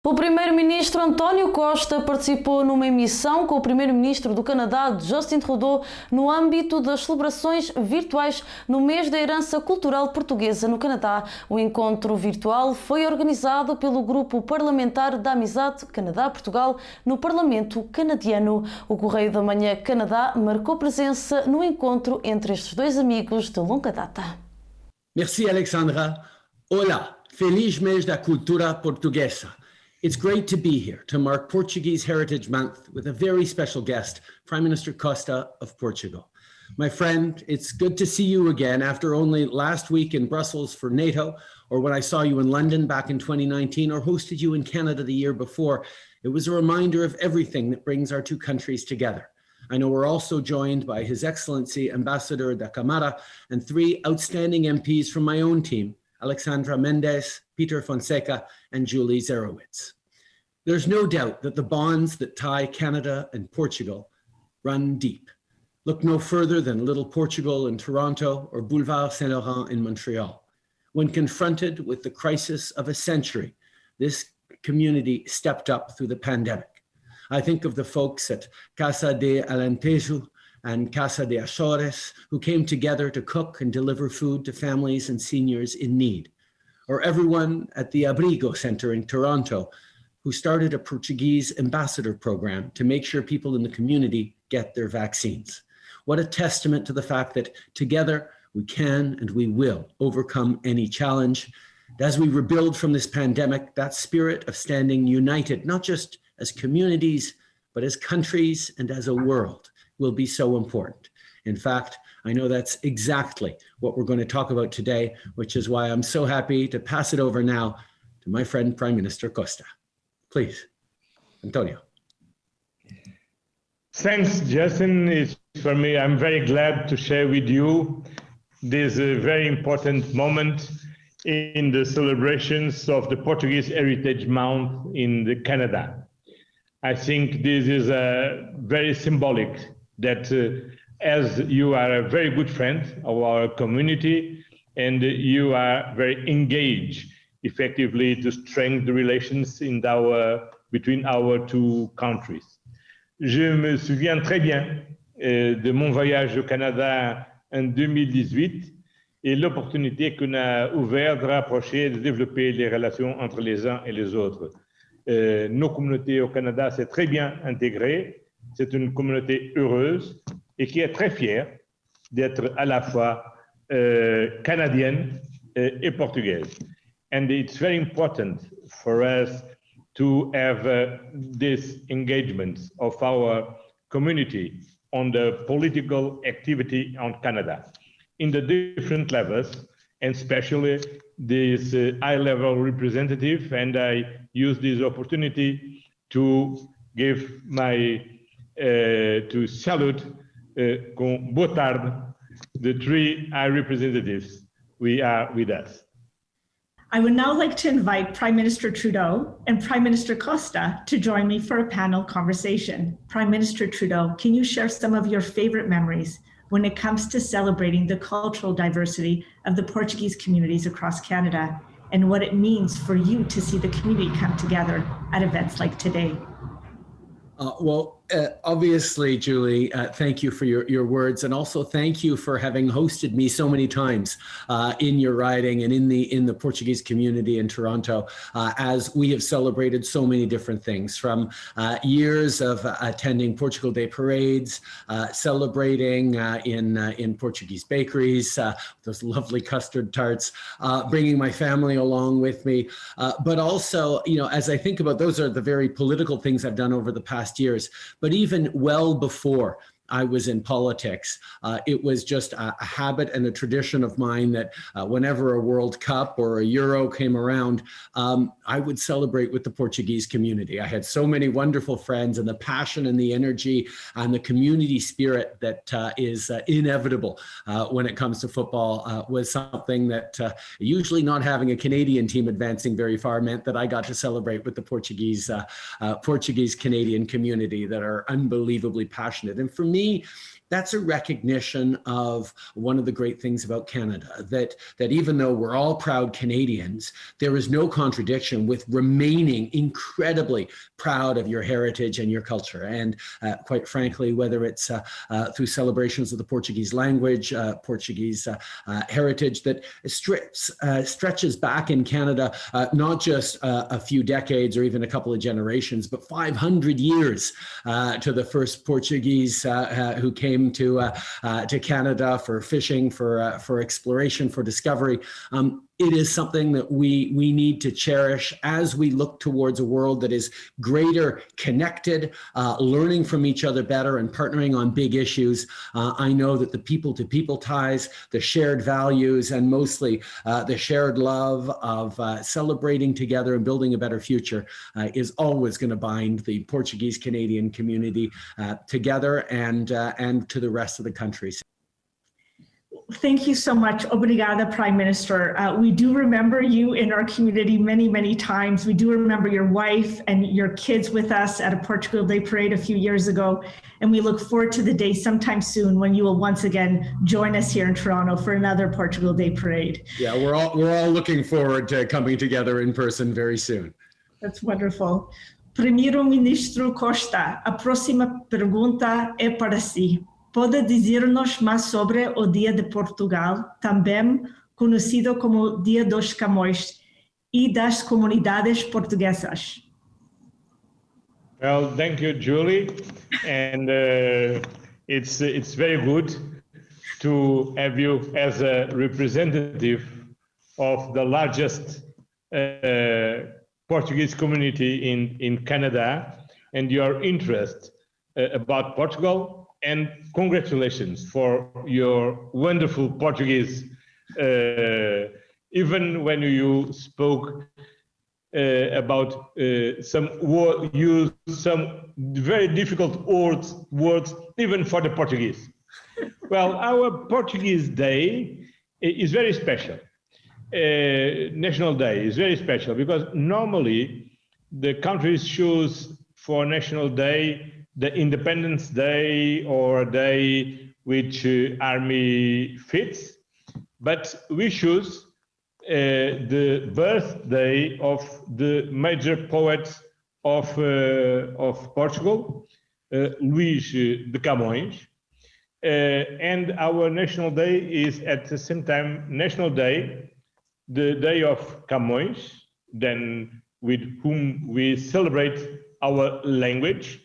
O Primeiro-Ministro António Costa participou numa emissão com o Primeiro-Ministro do Canadá, Justin Trudeau, no âmbito das celebrações virtuais no mês da Herança Cultural Portuguesa no Canadá. O encontro virtual foi organizado pelo Grupo Parlamentar da Amizade, Canadá-Portugal, no Parlamento canadiano. O Correio da Manhã Canadá marcou presença no encontro entre estes dois amigos de longa data. Merci, Alexandra. Olá, feliz mês da cultura portuguesa. It's great to be here to mark Portuguese Heritage Month with a very special guest, Prime Minister Costa of Portugal. My friend, it's good to see you again after only last week in Brussels for NATO, or when I saw you in London back in 2019, or hosted you in Canada the year before. It was a reminder of everything that brings our two countries together. I know we're also joined by His Excellency Ambassador da Câmara and three outstanding MPs from my own team, Alexandra Mendes, Peter Fonseca, and Julie Zerowitz. There's no doubt that the bonds that tie Canada and Portugal run deep. Look no further than Little Portugal in Toronto or Boulevard Saint-Laurent in Montreal. When confronted with the crisis of a century, this community stepped up through the pandemic. I think of the folks at Casa de Alentejo and Casa de Açores, who came together to cook and deliver food to families and seniors in need. Or everyone at the Abrigo Center in Toronto, who started a Portuguese ambassador program to make sure people in the community get their vaccines. What a testament to the fact that together we can and we will overcome any challenge. As we rebuild from this pandemic, that spirit of standing united, not just as communities, but as countries and as a world, will be so important. In fact, I know that's exactly what we're going to talk about today, which is why I'm so happy to pass it over now to my friend, Prime Minister Costa. Please, Antonio. Thanks, Justin. It's for me, I'm very glad to share with you this very important moment in the celebrations of the Portuguese Heritage Month in Canada. I think this is very symbolic that as you are a very good friend of our community and you are very engaged effectively to strengthen the relations between our two countries. Je me souviens très bien de mon voyage au Canada en 2018 et l'opportunité qu'on a ouverte de rapprocher et de développer les relations entre les uns et les autres. Nos communautés au Canada, c'est très bien intégré, c'est une communauté heureuse et qui est très fière d'être à la fois canadienne et portugaise. And it's very important for us to have this engagement of our community on the political activity on Canada in the different levels, and especially this high-level representative. And I use this opportunity to give to salute com boa tarde the three high representatives we are with us. I would now like to invite Prime Minister Trudeau and Prime Minister Costa to join me for a panel conversation. Prime Minister Trudeau, can you share some of your favorite memories when it comes to celebrating the cultural diversity of the Portuguese communities across Canada and what it means for you to see the community come together at events like today? Obviously, Julie, thank you for your words, and also thank you for having hosted me so many times in your riding and in the Portuguese community in Toronto, as we have celebrated so many different things, from years of attending Portugal Day parades, celebrating in Portuguese bakeries, those lovely custard tarts, bringing my family along with me, but also, as I think about, those are the very political things I've done over the past years. But even well before I was in politics, it was just a habit and a tradition of mine that whenever a World Cup or a Euro came around, I would celebrate with the Portuguese community. I had so many wonderful friends, and the passion and the energy and the community spirit that is inevitable when it comes to football was something that usually not having a Canadian team advancing very far meant that I got to celebrate with the Portuguese Canadian community that are unbelievably passionate. And for me, me, that's a recognition of one of the great things about Canada, that even though we're all proud Canadians, there is no contradiction with remaining incredibly proud of your heritage and your culture. And quite frankly, whether it's through celebrations of the Portuguese language, Portuguese heritage that stretches back in Canada, not just a few decades or even a couple of generations, but 500 years to the first Portuguese who came to Canada for fishing, for exploration, for discovery. It is something that we need to cherish as we look towards a world that is greater connected, learning from each other better and partnering on big issues. I know that the people-to-people ties, the shared values, and mostly the shared love of celebrating together and building a better future is always going to bind the Portuguese-Canadian community together and to the rest of the countries. Thank you so much. Obrigada, Prime Minister. We do remember you in our community many, many times. We do remember your wife and your kids with us at a Portugal Day parade a few years ago. And we look forward to the day sometime soon when you will once again join us here in Toronto for another Portugal Day parade. Yeah, we're all looking forward to coming together in person very soon. That's wonderful. Primeiro-Ministro Costa, a próxima pergunta é para si. Pode dizer-nos mais sobre o Dia de Portugal, também conhecido como Dia dos Camões, e das comunidades portuguesas? Well, thank you, Julie, and it's very good to have you as a representative of the largest Portuguese community in Canada, and your interest about Portugal. And congratulations for your wonderful Portuguese. Even when you spoke about some very difficult words, even for the Portuguese. Well, our Portuguese Day is very special. National Day is very special because normally the countries choose for National Day the Independence Day or a day which army fits, but we choose the birthday of the major poet of Portugal, Luís de Camões, and our National Day is at the same time National Day, the day of Camões, then with whom we celebrate our language.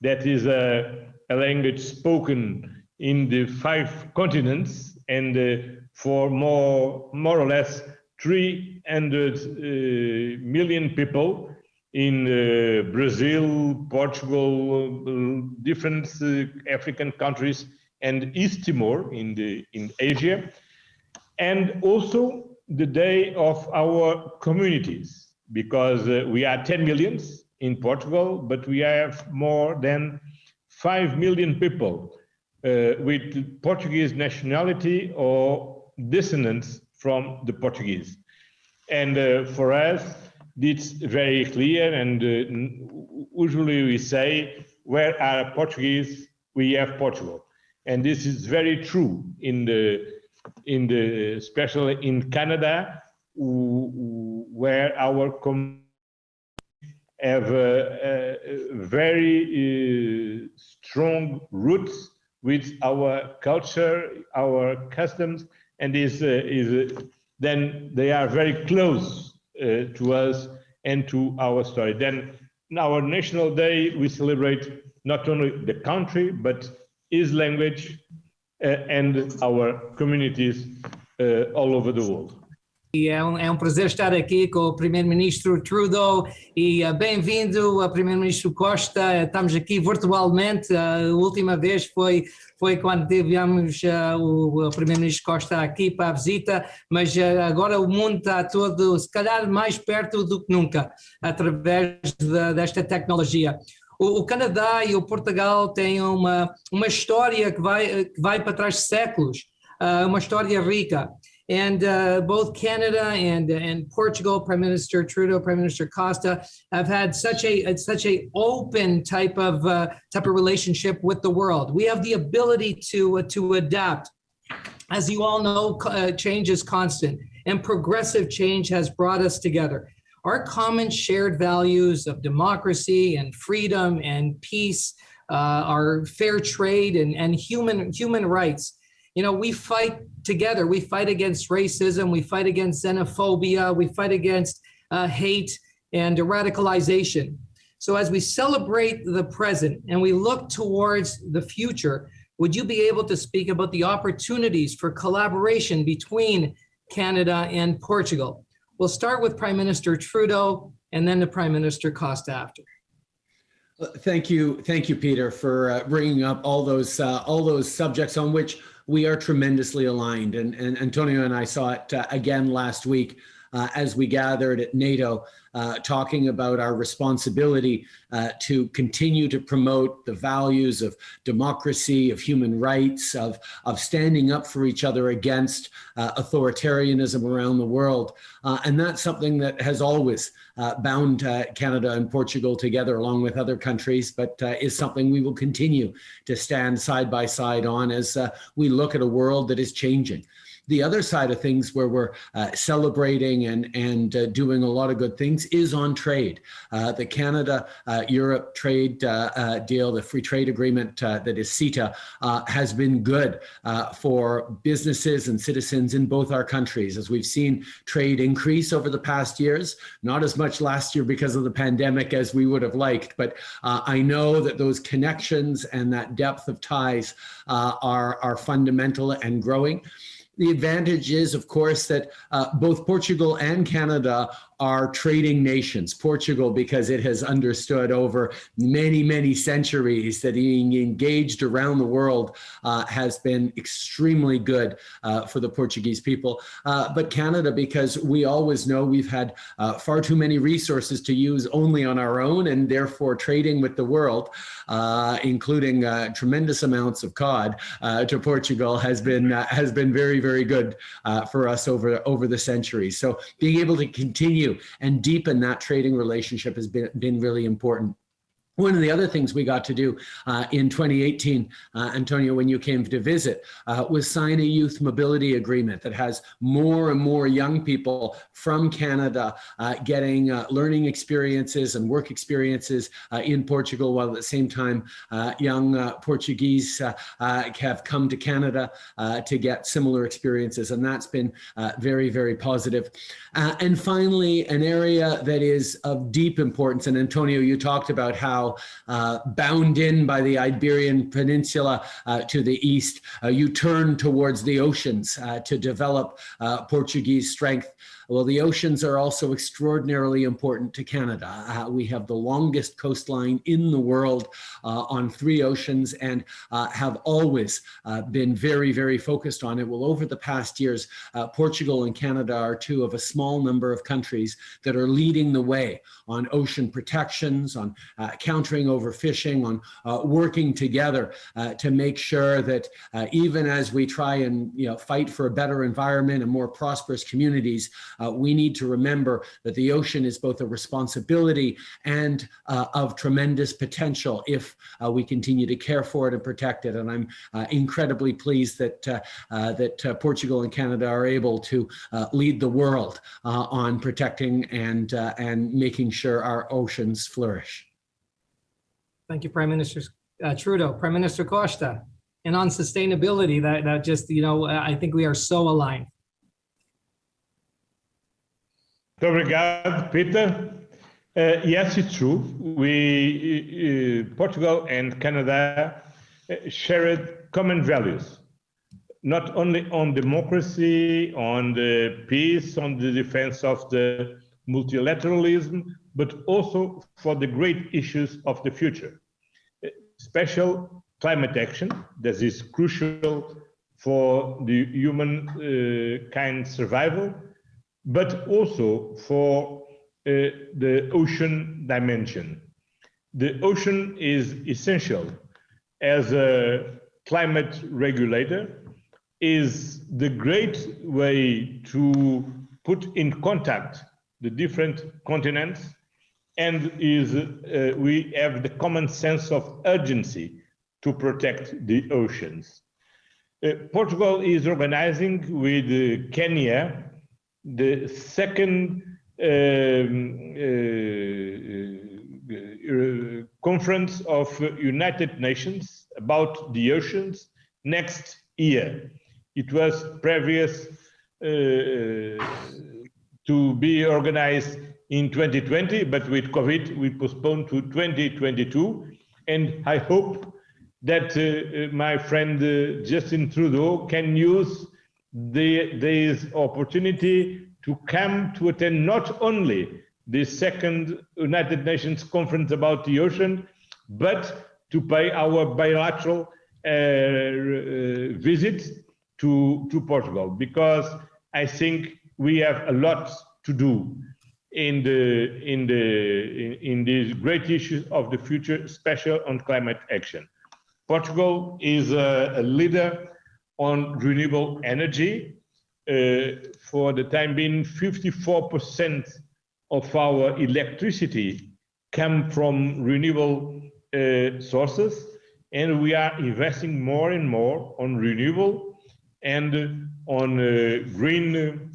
That is a language spoken in the 5 continents and for more or less 300 million people in Brazil, Portugal, different African countries, and East Timor in Asia, and also the day of our communities, because we are 10 million in Portugal, but we have more than 5 million people with Portuguese nationality or descendants from the Portuguese. And for us, it's very clear, and usually we say, where are Portuguese, we have Portugal. And this is very true especially in Canada, where our community have very strong roots with our culture, our customs, and then they are very close to us and to our story. Then in our National Day, we celebrate not only the country, but his language and our communities all over the world. E é um prazer estar aqui com o Primeiro-Ministro Trudeau e bem-vindo ao Primeiro-Ministro Costa. Estamos aqui virtualmente, a última vez foi quando tivemos o Primeiro-Ministro Costa aqui para a visita, mas agora o mundo está todo, se calhar, mais perto do que nunca, através desta tecnologia. O Canadá e o Portugal têm uma história que vai para trás de séculos, uma história rica. And both Canada and Portugal, Prime Minister Trudeau, Prime Minister Costa, have had such a open type of relationship with the world. We have the ability to adapt. As you all know, change is constant, and progressive change has brought us together. Our common shared values of democracy and freedom and peace, our fair trade and human rights. You know, we fight together. We fight against racism. We fight against xenophobia. We fight against hate and radicalization. So as we celebrate the present and we look towards the future, would you be able to speak about the opportunities for collaboration between Canada and Portugal? We'll start with Prime Minister Trudeau and then the Prime Minister Costa after. Thank you, Peter, for bringing up all those subjects on which we are tremendously aligned. And Antonio and I saw it again last week as we gathered at NATO, talking about our responsibility to continue to promote the values of democracy, of human rights, of standing up for each other against authoritarianism around the world. And that's something that has always bound Canada and Portugal together along with other countries, but is something we will continue to stand side by side on as we look at a world that is changing. The other side of things where we're celebrating and doing a lot of good things is on trade. The Canada-Europe trade deal, the free trade agreement that is CETA, has been good for businesses and citizens in both our countries. As we've seen trade increase over the past years, not as much last year because of the pandemic as we would have liked, but I know that those connections and that depth of ties are fundamental and growing. The advantage is, of course, that both Portugal and Canada are trading nations. Portugal, because it has understood over many, many centuries that being engaged around the world has been extremely good for the Portuguese people. But Canada, because we always know we've had far too many resources to use only on our own, and therefore trading with the world, including tremendous amounts of cod to Portugal, has been very, very good for us over the centuries. So being able to continue and deepen that trading relationship has been really important. One of the other things we got to do in 2018, Antonio, when you came to visit, was sign a youth mobility agreement that has more and more young people from Canada getting learning experiences and work experiences in Portugal, while at the same time young Portuguese have come to Canada to get similar experiences. And that's been very, very positive. And finally, an area that is of deep importance, and Antonio, you talked about how bound in by the Iberian Peninsula to the east, you turn towards the oceans to develop Portuguese strength. Well, the oceans are also extraordinarily important to Canada. We have the longest coastline in the world on 3 oceans and have always been very, very focused on it. Well, over the past years, Portugal and Canada are 2 of a small number of countries that are leading the way on ocean protections, on countering overfishing, on working together to make sure that even as we try and fight for a better environment and more prosperous communities, we need to remember that the ocean is both a responsibility and of tremendous potential if we continue to care for it and protect it. And I'm incredibly pleased that Portugal and Canada are able to lead the world on protecting and making sure our oceans flourish. Thank you, Prime Minister Trudeau. Prime Minister Costa, and on sustainability, that just, I think we are so aligned. Obrigado, Peter. Yes, it's true. Portugal and Canada shared common values, not only on democracy, on the peace, on the defense of the multilateralism, but also for the great issues of the future. Special climate action that is crucial for the human kind but also for the ocean dimension. The ocean is essential as a climate regulator, is the great way to put in contact the different continents, and we have the common sense of urgency to protect the oceans. Portugal is organizing with Kenya the second conference of United Nations about the oceans next year. It was previous to be organized in 2020, but with COVID, we postponed to 2022. And I hope that my friend Justin Trudeau can use this opportunity to come to attend not only the second United Nations conference about the ocean, but to pay our bilateral visit to Portugal, because I think we have a lot to do in these great issues of the future, especially on climate action. Portugal is a leader on renewable energy. For the time being, 54% of our electricity come from renewable sources, and we are investing more and more on renewable and on green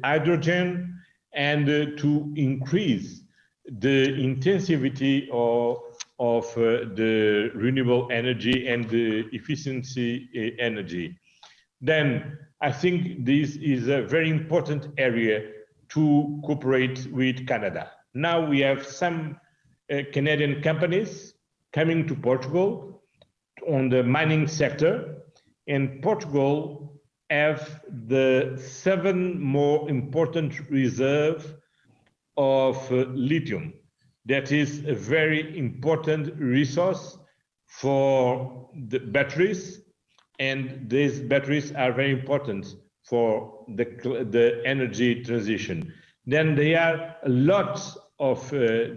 hydrogen, and to increase the intensity of the renewable energy and the efficiency energy. Then I think this is a very important area to cooperate with Canada. Now we have some Canadian companies coming to Portugal on the mining sector, and Portugal have the 7 more important reserve of lithium. That is a very important resource for the batteries, and these batteries are very important for the energy transition. Then there are a lot of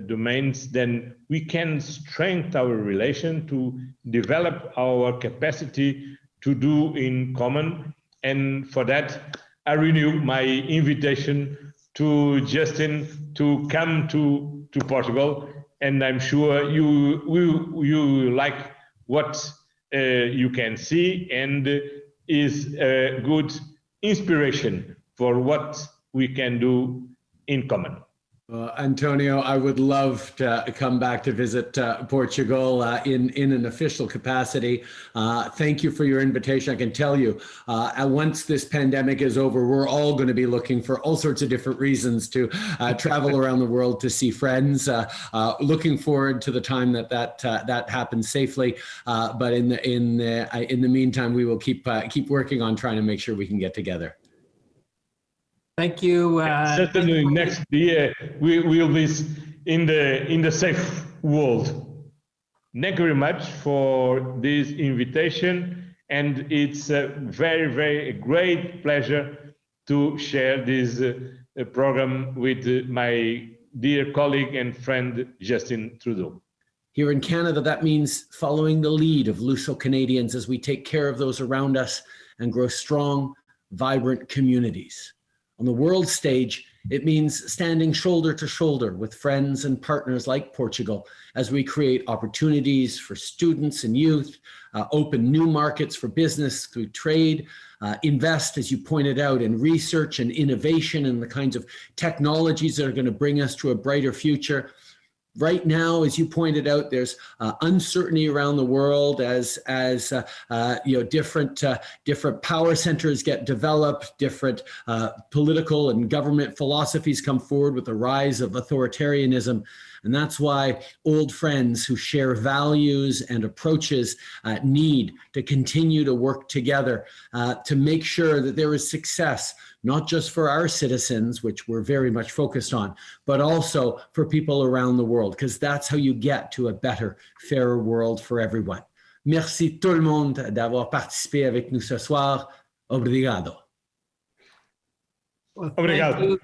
domains. Then we can strengthen our relation to develop our capacity to do in common. And for that, I renew my invitation to Justin to come to Portugal, and I'm sure you like what you can see, and is a good inspiration for what we can do in common. Antonio, I would love to come back to visit Portugal in an official capacity. Thank you for your invitation. I can tell you, once this pandemic is over, we're all going to be looking for all sorts of different reasons to travel around the world to see friends. Looking forward to the time that happens safely. But in the meantime, we will keep working on trying to make sure we can get together. Thank you. Certainly next year we will be in the safe world. Thank you very much for this invitation, and it's a very great pleasure to share this program with my dear colleague and friend Justin Trudeau. Here in Canada, that means following the lead of Luso Canadians as we take care of those around us and grow strong, vibrant communities. On the world stage, it means standing shoulder to shoulder with friends and partners like Portugal as we create opportunities for students and youth, open new markets for business through trade, invest, as you pointed out, in research and innovation and the kinds of technologies that are going to bring us to a brighter future. Right now, as you pointed out, there's uncertainty around the world as different power centers get developed, different political and government philosophies come forward with the rise of authoritarianism. And that's why old friends who share values and approaches need to continue to work together to make sure that there is success, not just for our citizens, which we're very much focused on, but also for people around the world, because that's how you get to a better, fairer world for everyone. Merci tout le monde d'avoir participé avec nous ce soir. Obrigado. Well, Obrigado.